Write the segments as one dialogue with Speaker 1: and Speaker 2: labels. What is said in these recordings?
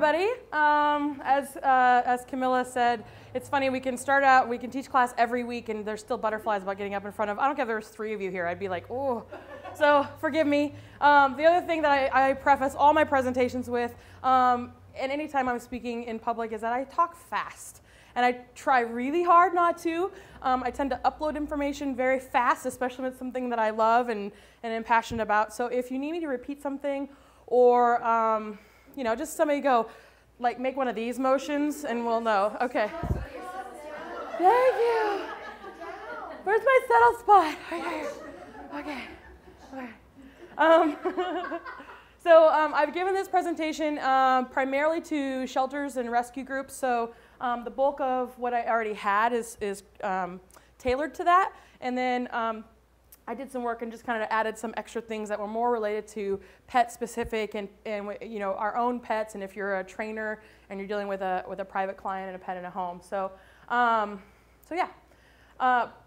Speaker 1: everybody. As Camilla said, it's funny, we can start out, we can teach class every week and there's still butterflies about getting up in front of, I don't care if there's 3 of you here, I'd be like, oh. So forgive me. The other thing that I preface all my presentations with, and anytime I'm speaking in public, is that I talk fast. And I try really hard not to. I tend to upload information very fast, especially when it's something that I love and am passionate about. So if you need me to repeat something, or you know, just somebody go, like, make one of these motions, and we'll know. Okay. Thank you. Where's my settle spot? Okay. So I've given this presentation primarily to shelters and rescue groups. So the bulk of what I already had is tailored to that. And then I did some work and just kind of added some extra things that were more related to pet specific and you know, our own pets, and if you're a trainer and you're dealing with a private client and a pet in a home. So yeah,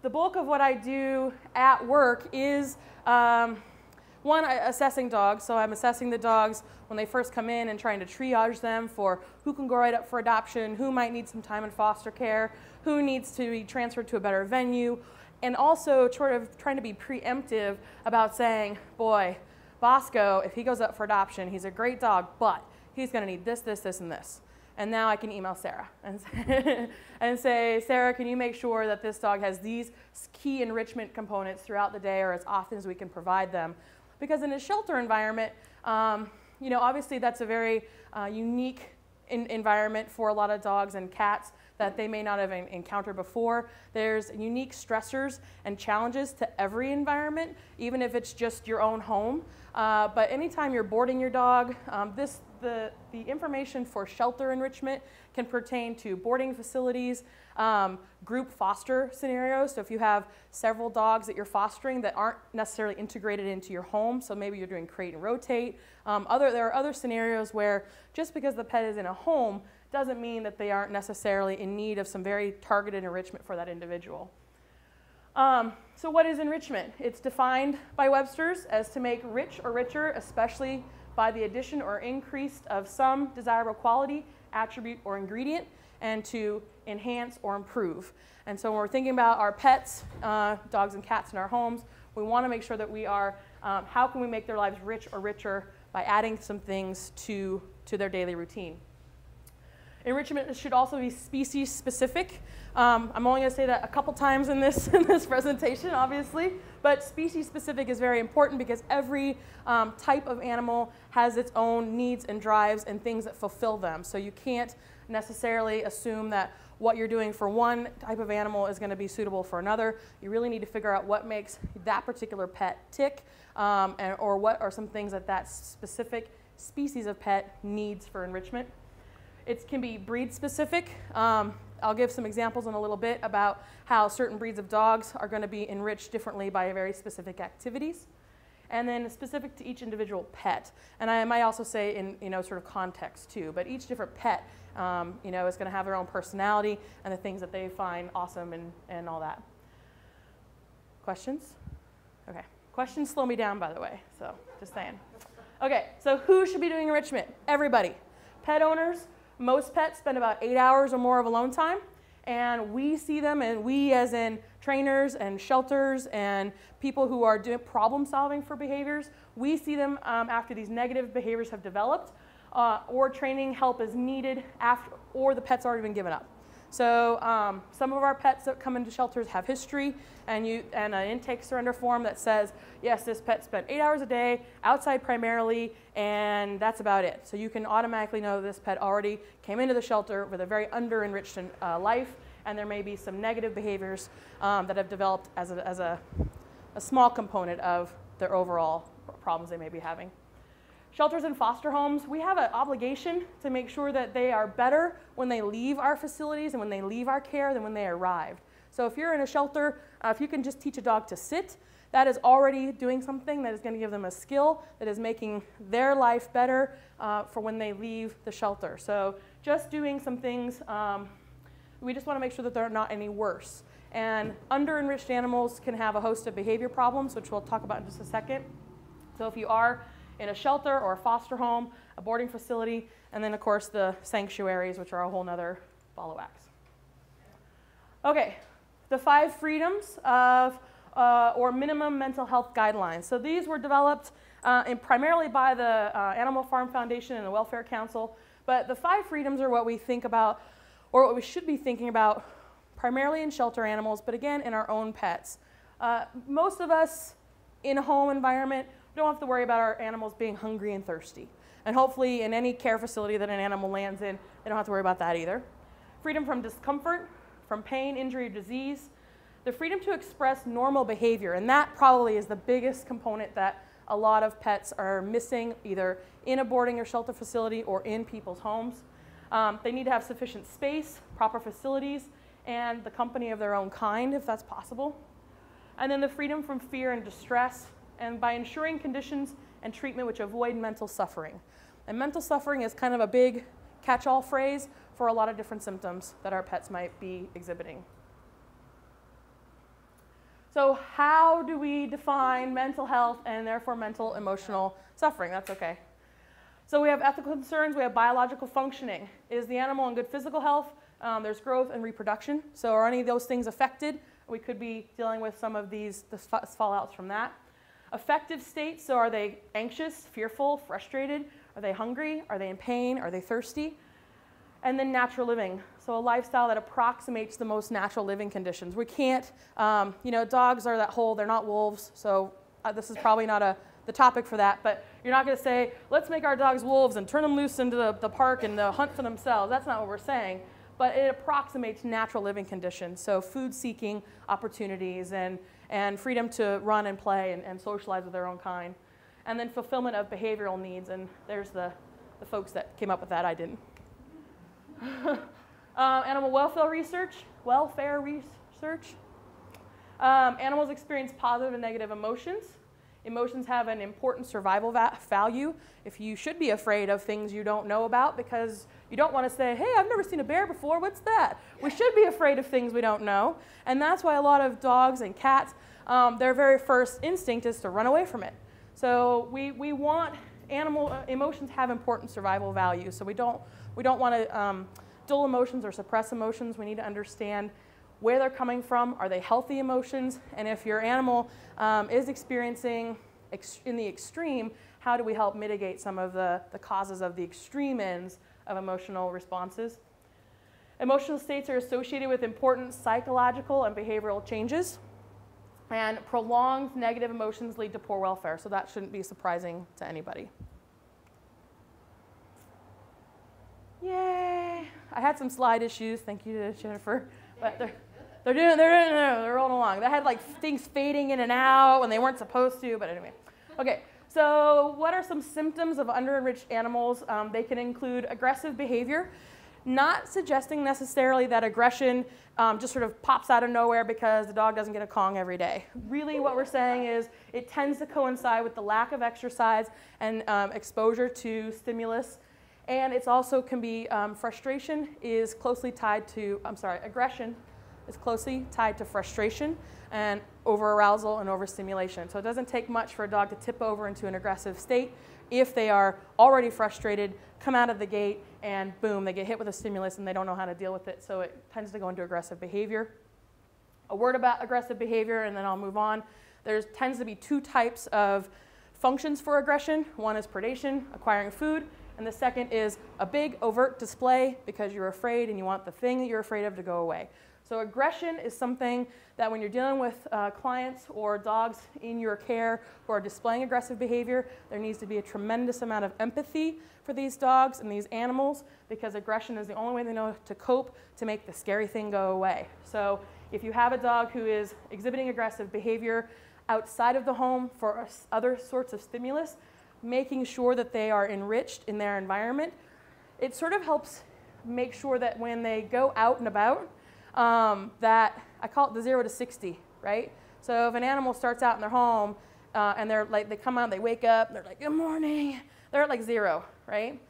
Speaker 1: the bulk of what I do at work is one, assessing dogs. So I'm assessing the dogs when they first come in and trying to triage them for who can go right up for adoption, who might need some time in foster care, who needs to be transferred to a better venue, and also sort of trying to be preemptive about saying, boy, Bosco, if he goes up for adoption, he's a great dog, but he's going to need this, this, this, and this. And now I can email Sarah and say, Sarah, can you make sure that this dog has these key enrichment components throughout the day or as often as we can provide them? Because in a shelter environment, you know, obviously that's a very unique environment for a lot of dogs and cats that they may not have encountered before. There's unique stressors and challenges to every environment, even if it's just your own home. But anytime you're boarding your dog, the information for shelter enrichment can pertain to boarding facilities, group foster scenarios. So if you have several dogs that you're fostering that aren't necessarily integrated into your home, so maybe you're doing crate and rotate. There are other scenarios where just because the pet is in a home doesn't mean that they aren't necessarily in need of some very targeted enrichment for that individual. So what is enrichment? It's defined by Webster's as to make rich or richer, especially by the addition or increase of some desirable quality, attribute, or ingredient, and to enhance or improve. And so when we're thinking about our pets, dogs and cats in our homes, we want to make sure that we are, how can we make their lives rich or richer by adding some things to their daily routine. Enrichment should also be species specific. I'm only going to say that a couple times in this presentation, obviously, but species specific is very important because every type of animal has its own needs and drives and things that fulfill them. So you can't necessarily assume that what you're doing for one type of animal is going to be suitable for another. You really need to figure out what makes that particular pet tick, or what are some things that that specific species of pet needs for enrichment. It can be breed specific. I'll give some examples in a little bit about how certain breeds of dogs are going to be enriched differently by very specific activities. And then specific to each individual pet. And I might also say in, you know, sort of context too, but each different pet, you know, is going to have their own personality and the things that they find awesome and all that. Questions? Okay. Questions slow me down, by the way, so just saying. Okay, so who should be doing enrichment? Everybody. Pet owners. Most pets spend about 8 hours or more of alone time, and we see them, and we as in trainers and shelters and people who are doing problem solving for behaviors, we see them after these negative behaviors have developed, or training help is needed after, or the pet's already been given up. So some of our pets that come into shelters have history and an intake surrender form that says, yes, this pet spent 8 hours a day, outside primarily, and that's about it. So you can automatically know this pet already came into the shelter with a very under-enriched life, and there may be some negative behaviors that have developed as a small component of their overall problems they may be having. Shelters and foster homes, we have an obligation to make sure that they are better when they leave our facilities and when they leave our care than when they arrived. So if you're in a shelter, if you can just teach a dog to sit, that is already doing something that is going to give them a skill that is making their life better for when they leave the shelter. So just doing some things, we just want to make sure that they're not any worse. And under-enriched animals can have a host of behavior problems, which we'll talk about in just a second. So if you are in a shelter or a foster home, a boarding facility, And then, of course, the sanctuaries, which are a whole nother ball of wax. Okay, the 5 freedoms of, or minimum mental health guidelines. So these were developed primarily by the Animal Farm Foundation and the Welfare Council. But the 5 freedoms are what we think about, or what we should be thinking about, primarily in shelter animals, but again, in our own pets. Most of us in a home environment don't have to worry about our animals being hungry and thirsty. And hopefully in any care facility that an animal lands in, they don't have to worry about that either. Freedom from discomfort, from pain, injury, or disease. The freedom to express normal behavior, and that probably is the biggest component that a lot of pets are missing, either in a boarding or shelter facility or in people's homes. They need to have sufficient space, proper facilities, and the company of their own kind, if that's possible. And then the freedom from fear and distress, and by ensuring conditions and treatment which avoid mental suffering. And mental suffering is kind of a big catch-all phrase for a lot of different symptoms that our pets might be exhibiting. So how do we define mental health and therefore mental emotional suffering? That's okay. So we have ethical concerns, we have biological functioning. Is the animal in good physical health? There's growth and reproduction. So are any of those things affected? We could be dealing with some of the fallouts from that. Affective states, so are they anxious, fearful, frustrated? Are they hungry? Are they in pain? Are they thirsty? And then natural living, so a lifestyle that approximates the most natural living conditions. We can't, dogs are that whole, they're not wolves, so this is probably not the topic for that, but you're not going to say, let's make our dogs wolves and turn them loose into the park and they'll hunt for themselves. That's not what we're saying, but it approximates natural living conditions, so food-seeking opportunities and freedom to run and play and socialize with their own kind. And then fulfillment of behavioral needs, and there's the folks that came up with that, I didn't. Animal welfare research. Animals experience positive and negative emotions. Emotions have an important survival value. If you should be afraid of things you don't know about because you don't want to say, hey, I've never seen a bear before, what's that? We should be afraid of things we don't know. And that's why a lot of dogs and cats, their very first instinct is to run away from it. So we want animal emotions have important survival value. So we don't want to dull emotions or suppress emotions. We need to understand where they're coming from. Are they healthy emotions? And if your animal is experiencing in the extreme, how do we help mitigate some of the causes of the extreme ends of emotional responses? Emotional states are associated with important psychological and behavioral changes. And prolonged negative emotions lead to poor welfare. So that shouldn't be surprising to anybody. Yay! I had some slide issues. Thank you to Jennifer. But they're rolling along. They had like things fading in and out when they weren't supposed to. But anyway, okay. So what are some symptoms of under-enriched animals? They can include aggressive behavior, not suggesting necessarily that aggression just sort of pops out of nowhere because the dog doesn't get a Kong every day. Really what we're saying is it tends to coincide with the lack of exercise and exposure to stimulus. And it's also can be aggression is closely tied to frustration and over-arousal and overstimulation. So it doesn't take much for a dog to tip over into an aggressive state if they are already frustrated, come out of the gate, and boom, they get hit with a stimulus and they don't know how to deal with it, so it tends to go into aggressive behavior. A word about aggressive behavior, and then I'll move on. There tends to be 2 types of functions for aggression. One is predation, acquiring food, and the second is a big overt display because you're afraid and you want the thing that you're afraid of to go away. So aggression is something that when you're dealing with clients or dogs in your care who are displaying aggressive behavior, there needs to be a tremendous amount of empathy for these dogs and these animals because aggression is the only way they know to cope to make the scary thing go away. So if you have a dog who is exhibiting aggressive behavior outside of the home for other sorts of stimulus, making sure that they are enriched in their environment, it sort of helps make sure that when they go out and about, that I call it the 0 to 60, right? So if an animal starts out in their home and they come out, they wake up, they're like, good morning, they're at like 0, right?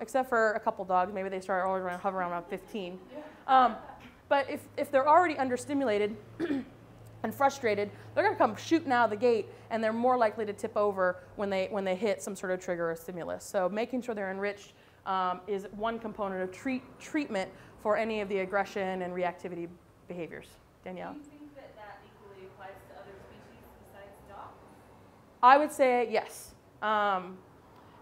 Speaker 1: Except for a couple dogs, maybe they start always hover around 15. But if they're already understimulated and frustrated, they're going to come shooting out of the gate, and they're more likely to tip over when they hit some sort of trigger or stimulus. So making sure they're enriched is one component of treatment for any of the aggression and reactivity behaviors. Danielle?
Speaker 2: Do you think that that equally applies to other species besides dogs?
Speaker 1: I would say yes.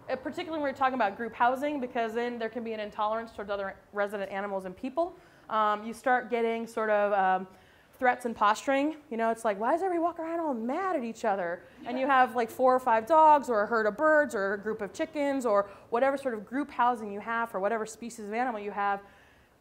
Speaker 1: Particularly when we're talking about group housing, because then there can be an intolerance towards other resident animals and people. You start getting sort of threats and posturing. You know, it's like, why does everybody walk around all mad at each other? Yeah. And you have like 4 or 5 dogs or a herd of birds or a group of chickens or whatever sort of group housing you have for whatever species of animal you have.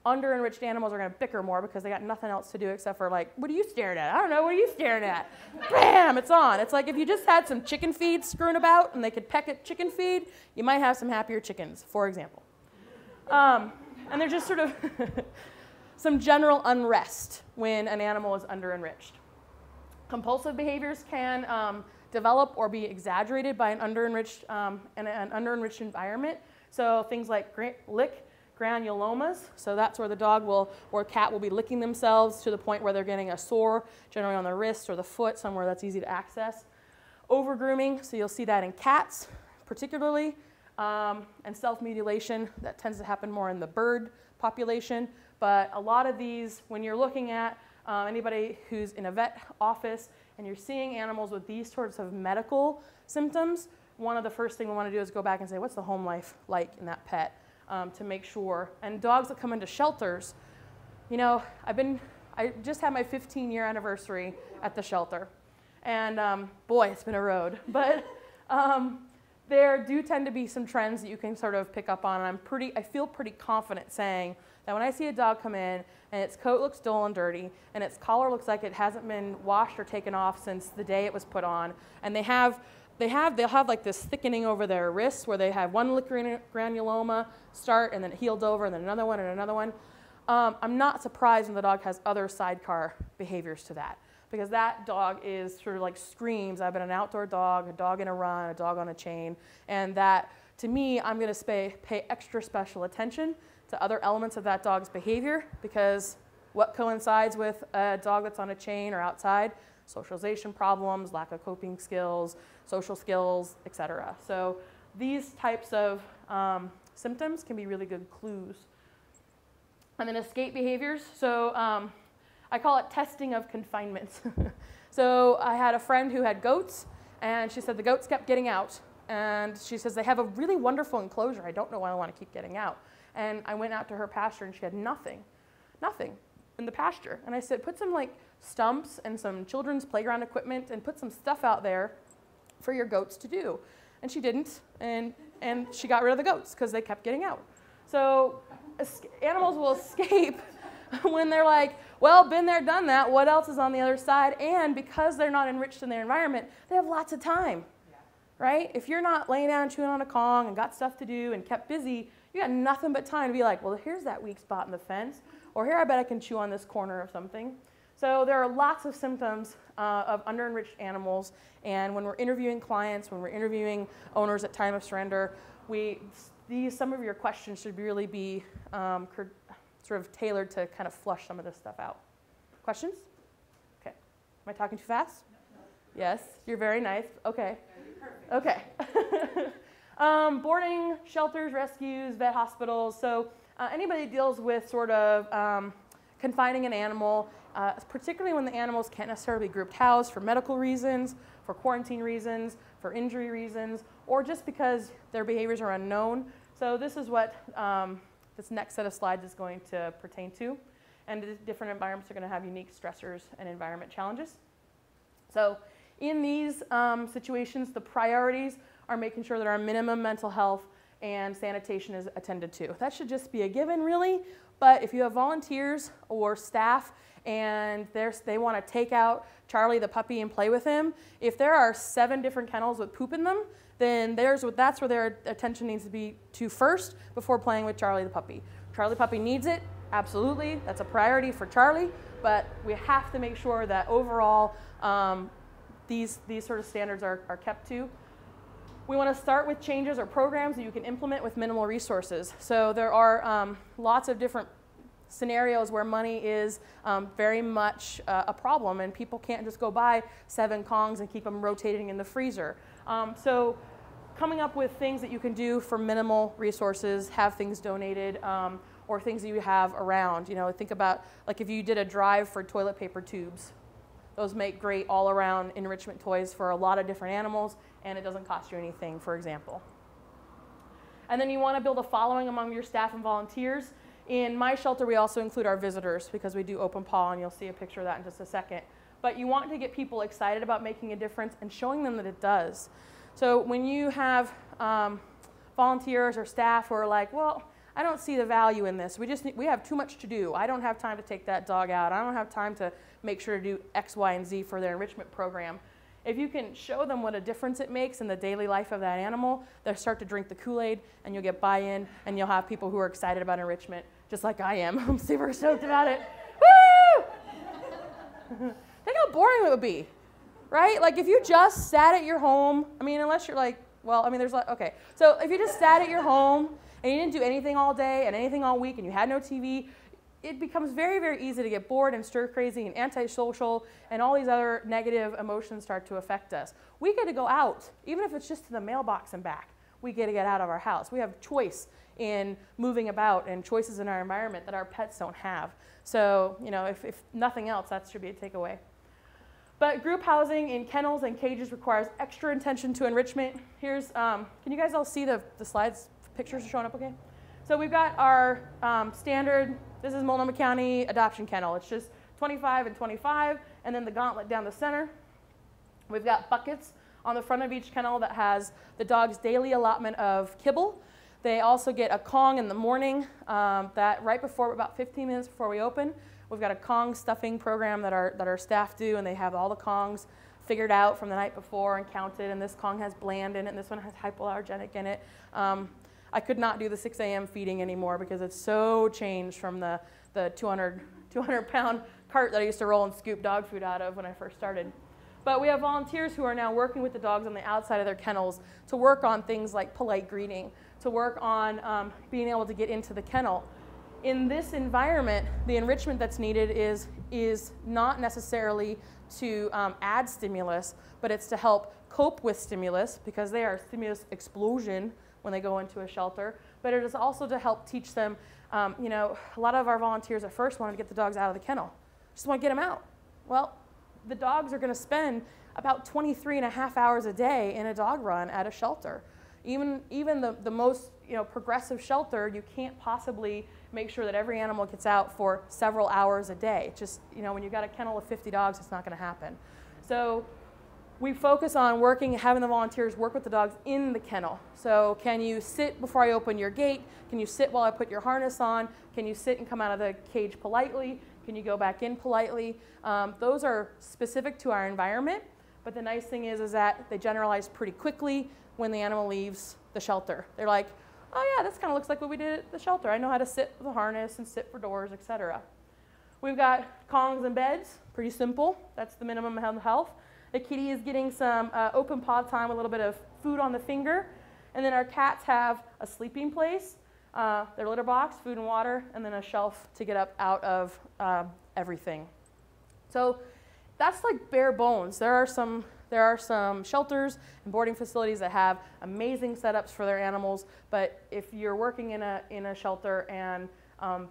Speaker 1: Under-enriched animals are going to bicker more because they got nothing else to do except for like, what are you staring at? I don't know, what are you staring at? Bam, it's on. It's like if you just had some chicken feed screwing about and they could peck at chicken feed, you might have some happier chickens, for example. And there's just sort of some general unrest when an animal is under-enriched. Compulsive behaviors can develop or be exaggerated by an under-enriched environment. So things like lick granulomas, so that's where the dog will, or cat will be licking themselves to the point where they're getting a sore, generally on the wrist or the foot, somewhere that's easy to access. Over-grooming, so you'll see that in cats particularly, and self-mutilation, that tends to happen more in the bird population, but a lot of these, when you're looking at anybody who's in a vet office and you're seeing animals with these sorts of medical symptoms, one of the first things we want to do is go back and say, what's the home life like in that pet? To make sure. And dogs that come into shelters, you know, I just had my 15-year anniversary at the shelter. And boy, it's been a road. But there do tend to be some trends that you can sort of pick up on. And I feel pretty confident saying that when I see a dog come in and its coat looks dull and dirty and its collar looks like it hasn't been washed or taken off since the day it was put on, and they'll have like this thickening over their wrists where they have one lick granuloma start and then it healed over and then another one and another one. I'm not surprised when the dog has other sidecar behaviors to that, because that dog is sort of like screams, I've been an outdoor dog, a dog in a run, a dog on a chain, and that to me, I'm going to pay extra special attention to other elements of that dog's behavior, because what coincides with a dog that's on a chain or outside? Socialization problems, lack of coping skills, social skills, etc. So these types of symptoms can be really good clues. And then escape behaviors. So I call it testing of confinement. So I had a friend who had goats, and she said the goats kept getting out. And she says they have a really wonderful enclosure. I don't know why I want to keep getting out. And I went out to her pasture, and she had nothing in the pasture. And I said, put some like stumps and some children's playground equipment and put some stuff out there for your goats to do. And she didn't, and she got rid of the goats because they kept getting out. So animals will escape when they're like, well, been there, done that, what else is on the other side? And because they're not enriched in their environment, they have lots of time, right? If you're not laying down and chewing on a Kong and got stuff to do and kept busy, you got nothing but time to be like, well, here's that weak spot in the fence, or here I bet I can chew on this corner of something. So there are lots of symptoms of under-enriched animals, and when we're interviewing clients, when we're interviewing owners at time of surrender, some of your questions should really be sort of tailored to kind of flush some of this stuff out. Questions? Okay. Am I talking too fast? No. Yes, you're very nice. Okay. Okay. Boarding, shelters, rescues, vet hospitals. So anybody that deals with sort of confining an animal, particularly when the animals can't necessarily be grouped housed for medical reasons, for quarantine reasons, for injury reasons, or just because their behaviors are unknown. So this is what this next set of slides is going to pertain to. And different environments are going to have unique stressors and environment challenges. So in these situations, the priorities are making sure that our minimum mental health and sanitation is attended to. That should just be a given, really. But if you have volunteers or staff and they want to take out Charlie the puppy and play with him, if there are 7 different kennels with poop in them, then that's where their attention needs to be to first before playing with Charlie the puppy. Charlie the puppy needs it, absolutely. That's a priority for Charlie, but we have to make sure that overall these sort of standards are kept to. We want to start with changes or programs that you can implement with minimal resources. So there are lots of different scenarios where money is very much a problem, and people can't just go buy 7 Kongs and keep them rotating in the freezer. So coming up with things that you can do for minimal resources, have things donated, or things that you have around. You know, think about like if you did a drive for toilet paper tubes. Those make great all-around enrichment toys for a lot of different animals, and it doesn't cost you anything, for example. And then you want to build a following among your staff and volunteers. In my shelter, we also include our visitors because we do open paw, and you'll see a picture of that in just a second. But you want to get people excited about making a difference and showing them that it does. So when you have volunteers or staff who are like, well, I don't see the value in this. We have too much to do. I don't have time to take that dog out. I don't have time to make sure to do X, Y, and Z for their enrichment program. If you can show them what a difference it makes in the daily life of that animal, they'll start to drink the Kool-Aid, and you'll get buy-in, and you'll have people who are excited about enrichment, just like I am. I'm super stoked about it. Woo! Think how boring it would be, right? Like if you just sat at your home, I mean, unless you're like, well, I mean, there's like, okay. So if you just sat at your home and you didn't do anything all day and anything all week and you had no TV, it becomes very, very easy to get bored and stir crazy and antisocial, and all these other negative emotions start to affect us. We get to go out, even if it's just to the mailbox and back. We get to get out of our house. We have choice in moving about and choices in our environment that our pets don't have. So, you know, if nothing else, that should be a takeaway. But group housing in kennels and cages requires extra attention to enrichment. Here's, can you guys all see the slides? Pictures are showing up okay? So we've got our standard, this is Multnomah County adoption kennel. It's just 25 and 25, and then the gauntlet down the center. We've got buckets on the front of each kennel that has the dog's daily allotment of kibble. They also get a Kong in the morning that right before, about 15 minutes before we open, we've got a Kong stuffing program that our staff do, and they have all the Kongs figured out from the night before and counted, and this Kong has bland in it, and this one has hypoallergenic in it. I could not do the 6 a.m. feeding anymore because it's so changed from the 200-pound cart that I used to roll and scoop dog food out of when I first started. But we have volunteers who are now working with the dogs on the outside of their kennels to work on things like polite greeting, to work on being able to get into the kennel. In this environment, the enrichment that's needed is not necessarily to add stimulus, but it's to help cope with stimulus because they are stimulus explosion when they go into a shelter. But it is also to help teach them, you know, a lot of our volunteers at first wanted to get the dogs out of the kennel. Just want to get them out. Well, the dogs are going to spend about 23.5 hours a day in a dog run at a shelter. Even the most, you know, progressive shelter, you can't possibly make sure that every animal gets out for several hours a day. Just, you know, when you've got a kennel of 50 dogs, it's not going to happen. So we focus on having the volunteers work with the dogs in the kennel. So can you sit before I open your gate? Can you sit while I put your harness on? Can you sit and come out of the cage politely? Can you go back in politely? Those are specific to our environment, but the nice thing is that they generalize pretty quickly when the animal leaves the shelter. They're like, oh yeah, this kind of looks like what we did at the shelter. I know how to sit with a harness and sit for doors, etc. We've got Kongs and beds, pretty simple. That's the minimum health. The kitty is getting some open paw time, a little bit of food on the finger. And then our cats have a sleeping place, their litter box, food and water, and then a shelf to get up out of everything. So that's like bare bones. There are some shelters and boarding facilities that have amazing setups for their animals, but if you're working in a shelter and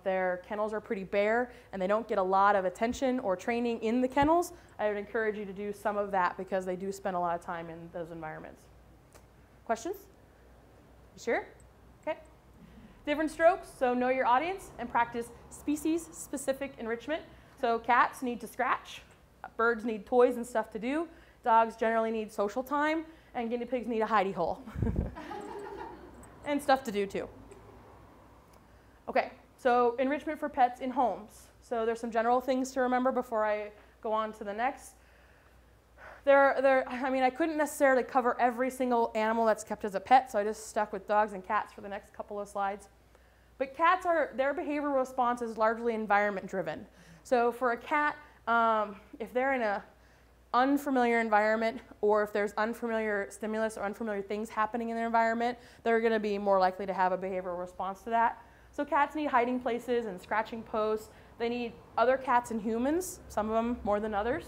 Speaker 1: their kennels are pretty bare and they don't get a lot of attention or training in the kennels, I would encourage you to do some of that because they do spend a lot of time in those environments. Questions? You sure? Okay. Different strokes, so know your audience and practice species-specific enrichment. So cats need to scratch, birds need toys and stuff to do, dogs generally need social time, and guinea pigs need a hidey hole. And stuff to do too. Okay. So enrichment for pets in homes. So there's some general things to remember before I go on to the next. I mean, I couldn't necessarily cover every single animal that's kept as a pet, so I just stuck with dogs and cats for the next couple of slides. But cats their behavioral response is largely environment driven. So for a cat, if they're in an unfamiliar environment or if there's unfamiliar stimulus or unfamiliar things happening in their environment, they're going to be more likely to have a behavioral response to that. So cats need hiding places and scratching posts. They need other cats and humans, some of them more than others.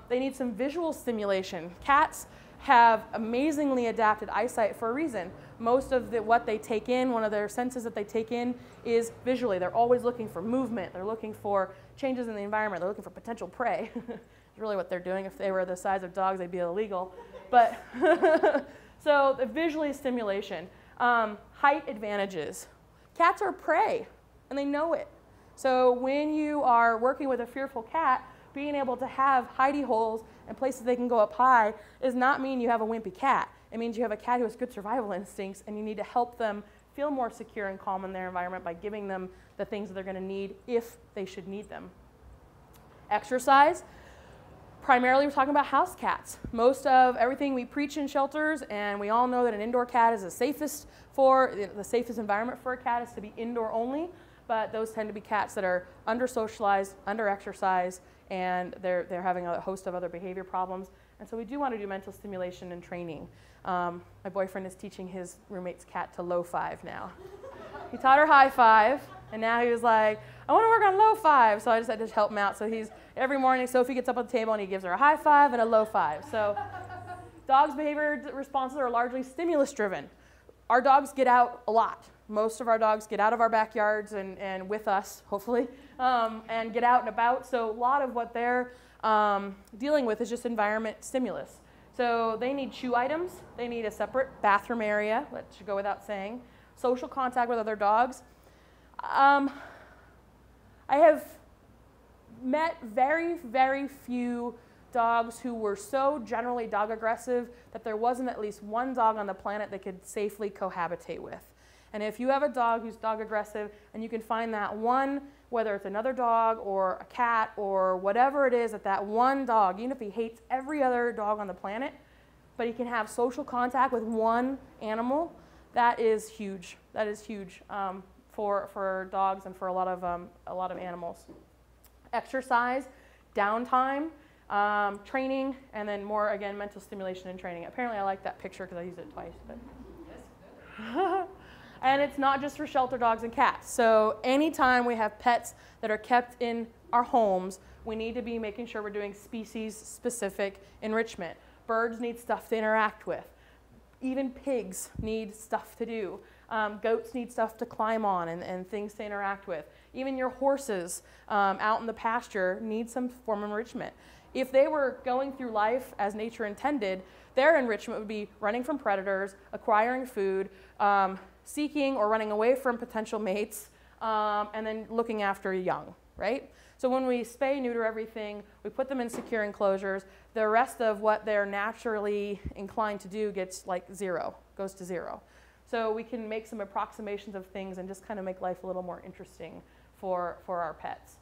Speaker 1: They need some visual stimulation. Cats have amazingly adapted eyesight for a reason. Most of what they take in, one of their senses that they take in is visually. They're always looking for movement. They're looking for changes in the environment. They're looking for potential prey. It's really what they're doing. If they were the size of dogs, they'd be illegal. But so the visually stimulation. Height advantages. Cats are prey, and they know it. So when you are working with a fearful cat, being able to have hidey holes and places they can go up high does not mean you have a wimpy cat. It means you have a cat who has good survival instincts, and you need to help them feel more secure and calm in their environment by giving them the things that they're going to need if they should need them. Exercise. Primarily, we're talking about house cats. Most of everything we preach in shelters, and we all know that an indoor cat is the safest environment for a cat is to be indoor only, but those tend to be cats that are under-socialized, under-exercised, and they're having a host of other behavior problems. And so we do want to do mental stimulation and training. My boyfriend is teaching his roommate's cat to low five now. He taught her high five, and now he was like, I want to work on low five. So I just had to help him out. So every morning, Sophie gets up on the table and he gives her a high five and a low five. So dogs' behavior responses are largely stimulus driven. Our dogs get out a lot. Most of our dogs get out of our backyards and with us, hopefully, and get out and about. So a lot of what they're dealing with is just environment stimulus. So they need chew items. They need a separate bathroom area, that should go without saying. Social contact with other dogs. I have met very, very few dogs who were so generally dog aggressive that there wasn't at least one dog on the planet they could safely cohabitate with. And if you have a dog who's dog aggressive and you can find that one, whether it's another dog or a cat or whatever it is, that one dog, even if he hates every other dog on the planet, but he can have social contact with one animal, that is huge. That is huge for dogs and for a lot of animals. Exercise, downtime, training, and then more, again, mental stimulation and training. Apparently I like that picture because I used it twice. But and it's not just for shelter dogs and cats. So anytime we have pets that are kept in our homes, we need to be making sure we're doing species-specific enrichment. Birds need stuff to interact with. Even pigs need stuff to do. Goats need stuff to climb on and things to interact with. Even your horses out in the pasture need some form of enrichment. If they were going through life as nature intended, their enrichment would be running from predators, acquiring food, seeking or running away from potential mates, and then looking after young, right? So when we spay, neuter everything, we put them in secure enclosures, the rest of what they're naturally inclined to do gets like zero, goes to zero. So we can make some approximations of things and just kind of make life a little more interesting for our pets.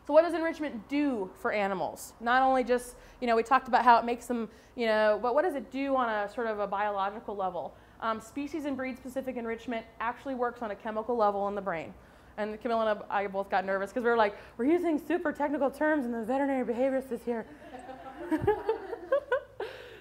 Speaker 1: So what does enrichment do for animals? Not only just, we talked about how it makes them, but what does it do on a sort of a biological level? Species and breed-specific enrichment actually works on a chemical level in the brain. And Camilla and I both got nervous because we were like, we're using super technical terms and the veterinary behaviorist is here.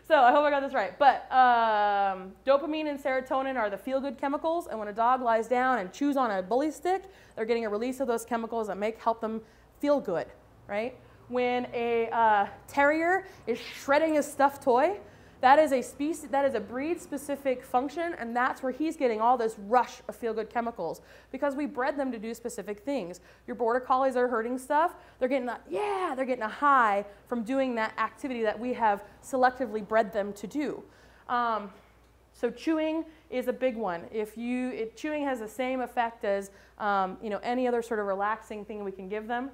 Speaker 1: So I hope I got this right. But dopamine and serotonin are the feel-good chemicals, and when a dog lies down and chews on a bully stick, they're getting a release of those chemicals that help them feel good, right? When a terrier is shredding a stuffed toy, that is a breed-specific function, and that's where he's getting all this rush of feel-good chemicals because we bred them to do specific things. Your border collies are hurting stuff. They're getting a high from doing that activity that we have selectively bred them to do. So chewing is a big one. Chewing has the same effect as any other sort of relaxing thing we can give them.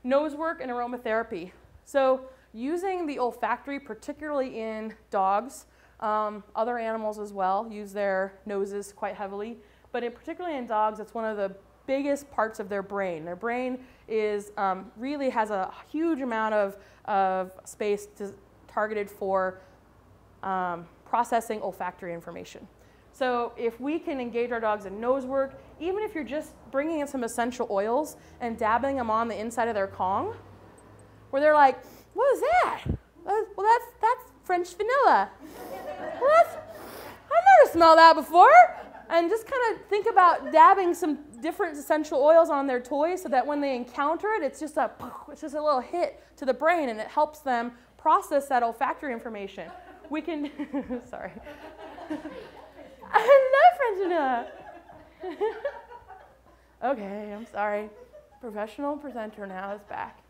Speaker 1: Nose work and aromatherapy. So using the olfactory, particularly in dogs, other animals as well use their noses quite heavily, but particularly in dogs, it's one of the biggest parts of their brain. Their brain really has a huge amount of space targeted for processing olfactory information. So if we can engage our dogs in nose work, even if you're just bringing in some essential oils and dabbing them on the inside of their Kong, where they're like, what is that? Well, that's French vanilla. Well, I've never smelled that before. And just kind of think about dabbing some different essential oils on their toys so that when they encounter it, it's just a little hit to the brain, and it helps them process that olfactory information. we can, sorry. I love Frenchina. Okay, I'm sorry. Professional presenter now is back.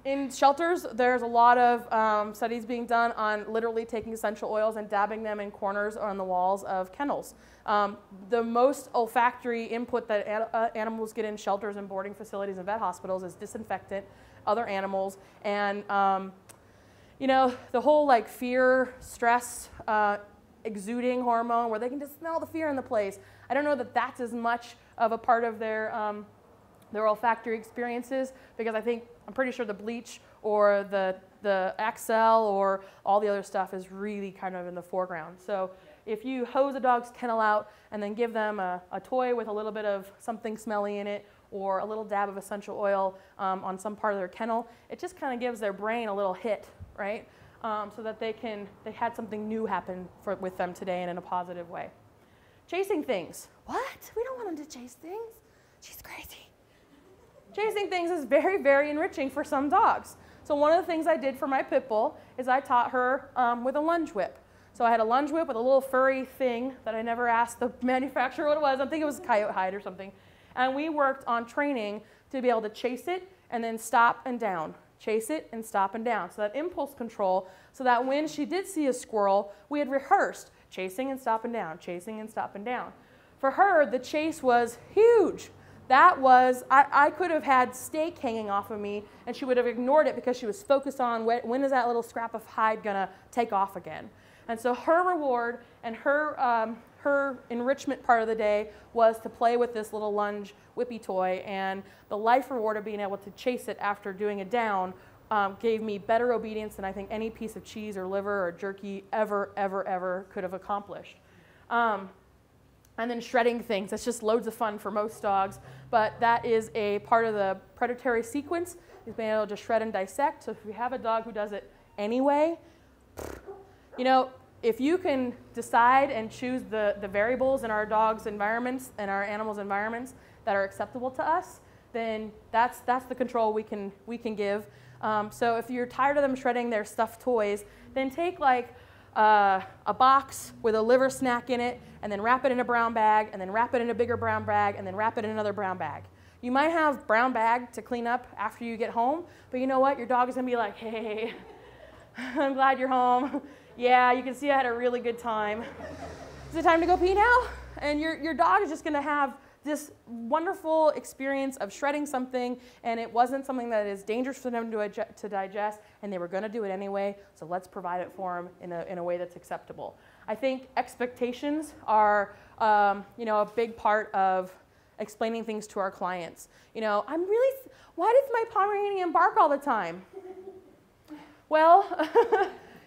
Speaker 1: In shelters, there's a lot of studies being done on literally taking essential oils and dabbing them in corners on the walls of kennels. The most olfactory input that animals get in shelters and boarding facilities and vet hospitals is disinfectant, other animals, and you know, the whole like fear, stress, exuding hormone where they can just smell the fear in the place. I don't know that that's as much of a part of their olfactory experiences, because I'm pretty sure the bleach or the Axel or all the other stuff is really kind of in the foreground. So if you hose a dog's kennel out and then give them a toy with a little bit of something smelly in it or a little dab of essential oil on some part of their kennel, it just kind of gives their brain a little hit, right? So that they had something new happen with them today and in a positive way. Chasing things. What? We don't want them to chase things. She's crazy. Chasing things is very, very enriching for some dogs. So one of the things I did for my pit bull is I taught her with a lunge whip. So I had a lunge whip with a little furry thing that I never asked the manufacturer what it was. I think it was coyote hide or something. And we worked on training to be able to chase it and then stop and down. Chase it and stop and down. So that impulse control, so that when she did see a squirrel, we had rehearsed chasing and stopping down, chasing and stopping down. For her, the chase was huge. That was, I could have had steak hanging off of me and she would have ignored it because she was focused on when is that little scrap of hide gonna take off again. And so her reward and her enrichment part of the day was to play with this little lunge whippy toy, and the life reward of being able to chase it after doing a down gave me better obedience than I think any piece of cheese or liver or jerky ever could have accomplished. And then shredding things, that's just loads of fun for most dogs, but that is a part of the predatory sequence, is being able to shred and dissect. So if you have a dog who does it anyway, you know, if you can decide and choose the variables in our dogs' environments and our animals' environments that are acceptable to us, then that's the control we can give. So if you're tired of them shredding their stuffed toys, then take like a box with a liver snack in it, and then wrap it in a brown bag, and then wrap it in a bigger brown bag, and then wrap it in another brown bag. You might have brown bag to clean up after you get home, but you know what? Your dog is gonna be like, hey, I'm glad you're home. Yeah, you can see I had a really good time. Is it time to go pee now? And your dog is just gonna have this wonderful experience of shredding something, and it wasn't something that is dangerous for them to digest, and they were going to do it anyway, so let's provide it for them in a way that's acceptable. I think expectations are you know, a big part of explaining things to our clients. You know, why does my Pomeranian bark all the time? Well,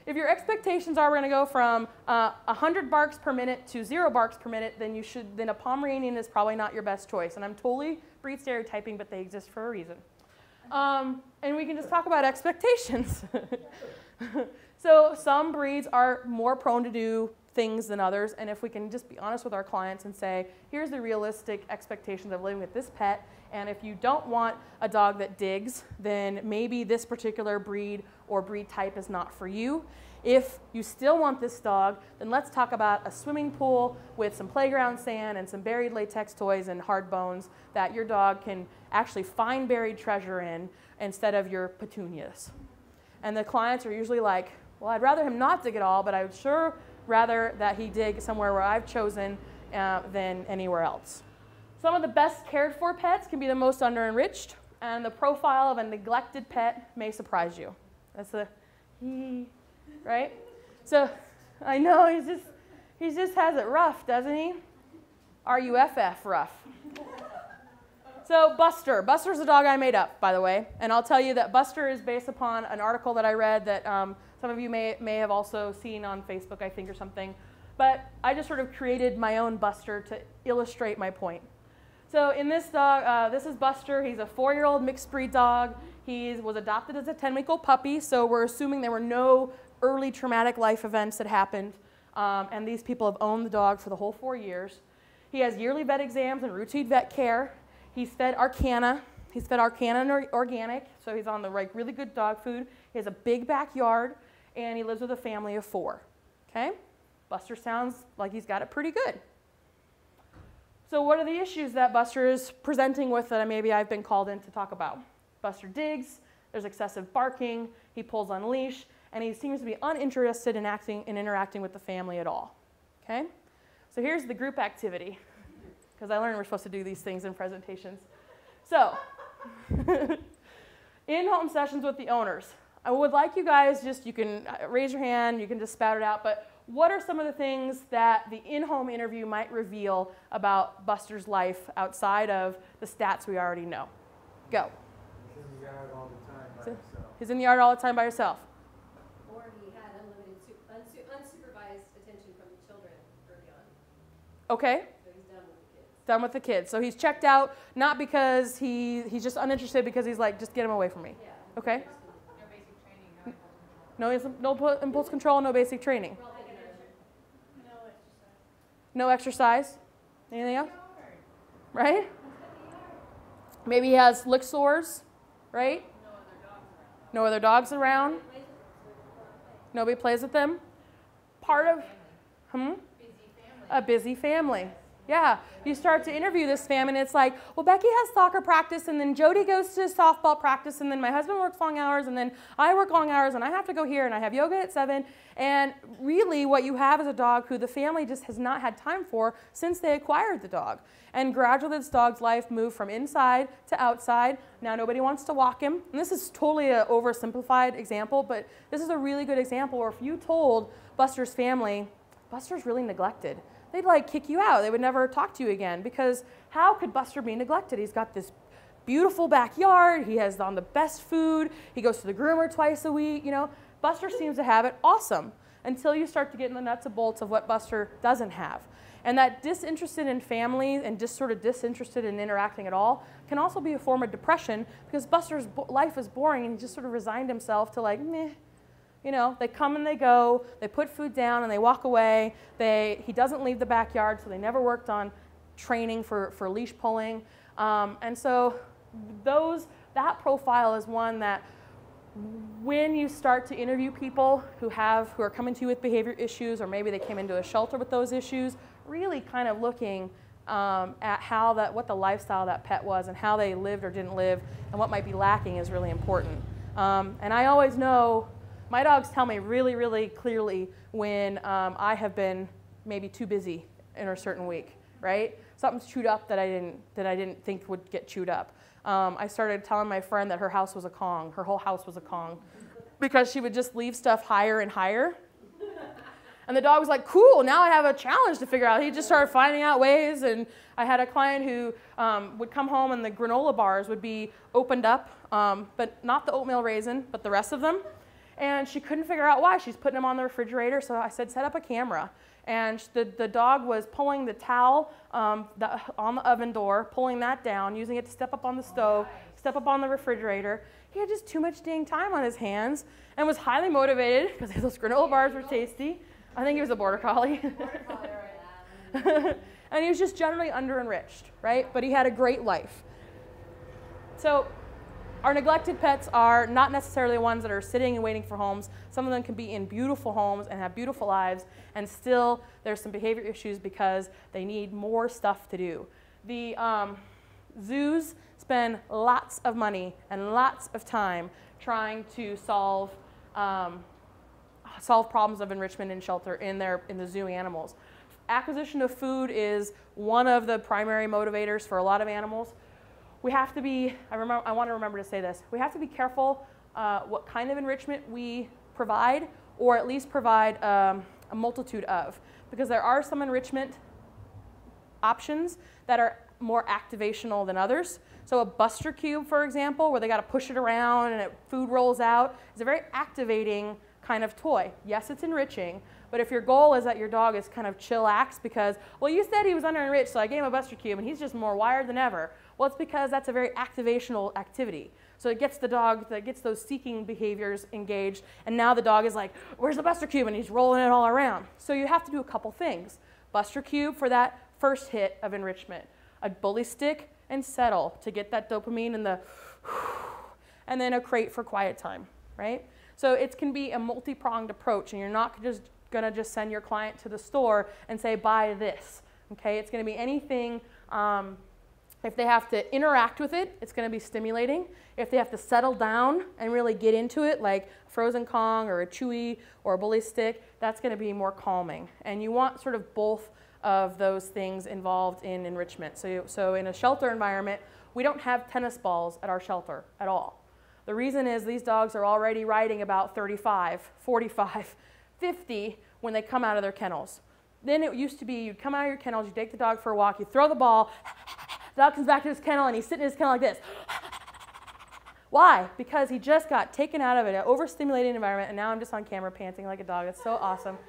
Speaker 1: if your expectations are we're going to go from 100 barks per minute to 0 barks per minute, then a Pomeranian is probably not your best choice. And I'm totally breed stereotyping, but they exist for a reason. And we can just talk about expectations. So some breeds are more prone to do things than others, and if we can just be honest with our clients and say, here's the realistic expectations of living with this pet, and if you don't want a dog that digs, then maybe this particular breed or breed type is not for you. If you still want this dog, then let's talk about a swimming pool with some playground sand and some buried latex toys and hard bones that your dog can actually find buried treasure in instead of your petunias. And the clients are usually like, well, I'd rather him not dig at all, but I would sure rather that he dig somewhere where I've chosen than anywhere else. Some of the best cared for pets can be the most under-enriched, and the profile of a neglected pet may surprise you. That's the right? So I know he just has it rough, doesn't he? R-U-F-F, rough. So Buster. Buster's a dog I made up, by the way, and I'll tell you that Buster is based upon an article that I read that some of you may have also seen on Facebook, I think, or something. But I just sort of created my own Buster to illustrate my point. So in this dog, this is Buster. He's a 4-year-old mixed breed dog. He was adopted as a 10-week-old puppy, so we're assuming there were no early traumatic life events that happened. And these people have owned the dog for the whole 4 years. He has yearly vet exams and routine vet care. He's fed Arcana. He's fed Arcana and organic, so he's on the really good dog food. He has a big backyard, and he lives with a family of 4. Okay? Buster sounds like he's got it pretty good. So what are the issues that Buster is presenting with that maybe I've been called in to talk about? Buster digs, there's excessive barking, he pulls on leash, and he seems to be uninterested in interacting with the family at all. Okay? So here's the group activity, because I learned we're supposed to do these things in presentations. So, in-home sessions with the owners. I would like you guys you can raise your hand, you can just spout it out, but what are some of the things that the in-home interview might reveal about Buster's life outside of the stats we already know? Go.
Speaker 3: He's in the yard all the time by himself.
Speaker 1: He's in the yard all the time by himself.
Speaker 2: Or he had unlimited unsupervised attention from the children early on.
Speaker 1: Okay.
Speaker 2: So he's done with the kids.
Speaker 1: Done with the kids. So he's checked out, not because he's just uninterested, because he's like, just get him away from me.
Speaker 2: Yeah.
Speaker 1: Okay.
Speaker 2: No basic training, no impulse control.
Speaker 1: No impulse control, no basic training.
Speaker 2: No exercise.
Speaker 1: No exercise. Anything else? Right? Maybe he has lick sores, right? No other dogs around. Nobody plays with them. Part of, a busy family. Yeah, you start to interview this family, and it's like, well, Becky has soccer practice, and then Jody goes to softball practice, and then my husband works long hours, and then I work long hours, and I have to go here, and I have yoga at 7. And really what you have is a dog who the family just has not had time for since they acquired the dog. And gradually this dog's life moved from inside to outside. Now nobody wants to walk him. And this is totally an oversimplified example, but this is a really good example where if you told Buster's family, Buster's really neglected, they'd like kick you out. They would never talk to you again, because how could Buster be neglected? He's got this beautiful backyard. He has on the best food. He goes to the groomer twice a week. You know, Buster seems to have it awesome until you start to get in the nuts and bolts of what Buster doesn't have. And that disinterested in families and just sort of disinterested in interacting at all can also be a form of depression, because Buster's life is boring and he just sort of resigned himself to like, meh. You know, they come and they go, they put food down and they walk away. He doesn't leave the backyard, so they never worked on training for leash pulling. And so that profile is one that when you start to interview people who are coming to you with behavior issues, or maybe they came into a shelter with those issues, really kind of looking at what the lifestyle of that pet was and how they lived or didn't live and what might be lacking is really important. And I always know, my dogs tell me really, really clearly when I have been maybe too busy in a certain week, right? Something's chewed up that I didn't think would get chewed up. I started telling my friend that her house was a Kong. Her whole house was a Kong, because she would just leave stuff higher and higher. And the dog was like, cool, now I have a challenge to figure out. He just started finding out ways. And I had a client who would come home and the granola bars would be opened up, but not the oatmeal raisin, but the rest of them. And she couldn't figure out why. She's putting them on the refrigerator. So I said, set up a camera. And the dog was pulling the towel on the oven door, pulling that down, using it to step up on the stove, step up on the refrigerator. He had just too much dang time on his hands and was highly motivated because those granola bars were tasty. I think he was a border collie. And he was just generally under-enriched, right? But he had a great life. So our neglected pets are not necessarily ones that are sitting and waiting for homes. Some of them can be in beautiful homes and have beautiful lives, and still there's some behavior issues because they need more stuff to do. The zoos spend lots of money and lots of time trying to solve problems of enrichment and shelter in the zoo animals. Acquisition of food is one of the primary motivators for a lot of animals. We have to be, I want to remember to say this, we have to be careful what kind of enrichment we provide, or at least provide a multitude of, because there are some enrichment options that are more activational than others. So a Buster Cube, for example, where they got to push it around and food rolls out, is a very activating kind of toy. Yes, it's enriching, but if your goal is that your dog is kind of chillax because, well, you said he was under-enriched, so I gave him a Buster Cube and he's just more wired than ever. Well, it's because that's a very activational activity. So it gets the dog, that gets those seeking behaviors engaged, and now the dog is like, where's the Buster Cube? And he's rolling it all around. So you have to do a couple things. Buster Cube for that first hit of enrichment. A bully stick and settle to get that dopamine and and then a crate for quiet time, right? So it can be a multi-pronged approach, and you're not just going to just send your client to the store and say, buy this. Okay, it's going to be anything. If they have to interact with it, it's going to be stimulating. If they have to settle down and really get into it, like frozen Kong or a Chewy or a bully stick, that's going to be more calming. And you want sort of both of those things involved in enrichment. So in a shelter environment, we don't have tennis balls at our shelter at all. The reason is these dogs are already riding about 35, 45, 50 when they come out of their kennels. Then it used to be you'd come out of your kennels, you take the dog for a walk, you throw the ball, the dog comes back to his kennel and he's sitting in his kennel like this. Why? Because he just got taken out of an overstimulated environment, and now I'm just on camera panting like a dog. It's so awesome.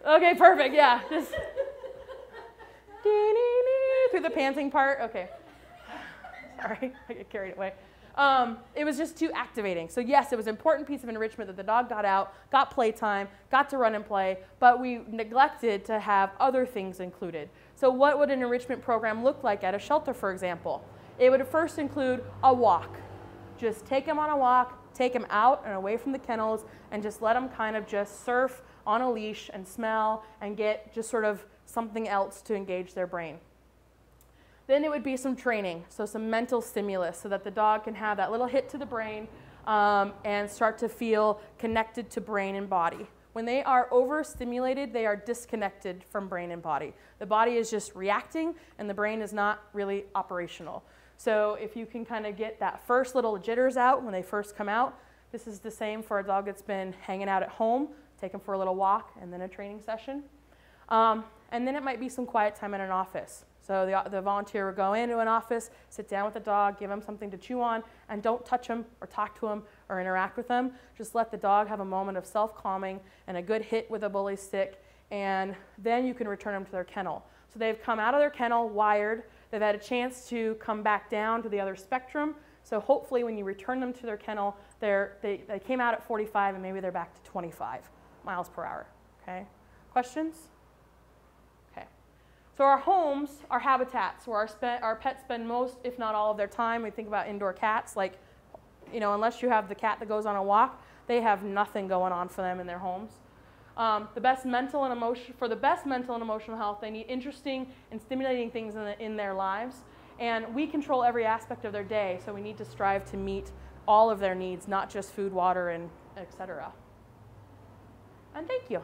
Speaker 1: Okay, perfect, yeah. Just through the panting part. Okay. Sorry, I get carried away. It was just too activating. So yes, it was an important piece of enrichment that the dog got out, got playtime, got to run and play, but we neglected to have other things included. So what would an enrichment program look like at a shelter, for example? It would first include a walk. Just take him on a walk, take him out and away from the kennels, and just let him kind of just surf on a leash and smell and get just sort of something else to engage their brain. Then it would be some training, so some mental stimulus so that the dog can have that little hit to the brain and start to feel connected to brain and body. When they are overstimulated, they are disconnected from brain and body. The body is just reacting and the brain is not really operational. So if you can kind of get that first little jitters out when they first come out, this is the same for a dog that's been hanging out at home, take them for a little walk and then a training session. And then it might be some quiet time in an office. So the volunteer will go into an office, sit down with the dog, give him something to chew on, and don't touch him or talk to him or interact with him. Just let the dog have a moment of self-calming and a good hit with a bully stick, and then you can return them to their kennel. So they've come out of their kennel wired, they've had a chance to come back down to the other spectrum, so hopefully when you return them to their kennel, they came out at 45 and maybe they're back to 25 miles per hour, okay? Questions? So our homes are habitats where our pets spend most, if not all of their time. We think about indoor cats, like, you know, unless you have the cat that goes on a walk, they have nothing going on for them in their homes. For the best mental and emotional health, they need interesting and stimulating things in their lives. And we control every aspect of their day, so we need to strive to meet all of their needs, not just food, water, and et cetera. And thank you.